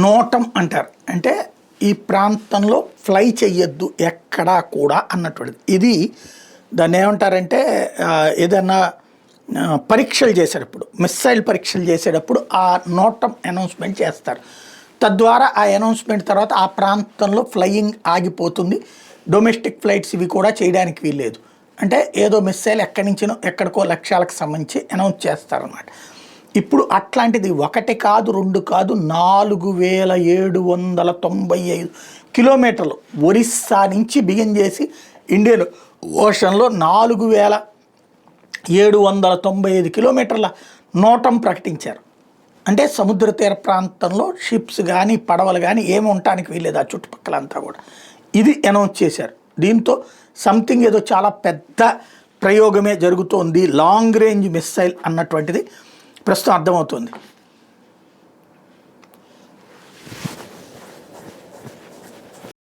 నోటం అంటారు. అంటే ఈ ప్రాంతంలో ఫ్లై చెయ్యొద్దు ఎక్కడా కూడా అన్నటువంటిది. ఇది దాన్ని ఏమంటారంటే ఏదన్నా పరీక్షలు చేసేటప్పుడు, మిస్సైల్ పరీక్షలు చేసేటప్పుడు ఆ నోటం అనౌన్స్మెంట్ చేస్తారు. తద్వారా ఆ అనౌన్స్మెంట్ తర్వాత ఆ ప్రాంతంలో ఫ్లయింగ్ ఆగిపోతుంది. డొమెస్టిక్ ఫ్లైట్స్ ఇవి కూడా చేయడానికి వీల్లేదు. అంటే ఏదో మిస్సైల్ ఎక్కడి నుంచినో ఎక్కడికో లక్ష్యాలకు సంబంధించి అనౌన్స్ చేస్తారన్నమాట. ఇప్పుడు అట్లాంటిది 1 కాదు 2 కాదు 4795 కిలోమీటర్లు ఒరిస్సా నుంచి బిగిన్ చేసి ఇండియన్ ఓషన్లో 4795 కిలోమీటర్ల నోటం ప్రకటించారు. అంటే సముద్ర తీర ప్రాంతంలో షిప్స్ కానీ పడవలు కానీ ఏమి ఉండటానికి వీల్లేదు ఆ చుట్టుపక్కలంతా కూడా. ఇది అనౌన్స్ చేశారు. దీంతో సంథింగ్ ఏదో చాలా పెద్ద ప్రయోగమే జరుగుతోంది, లాంగ్ రేంజ్ మిస్సైల్ అన్నటువంటిది ప్రస్తుతం అర్థమవుతుంది.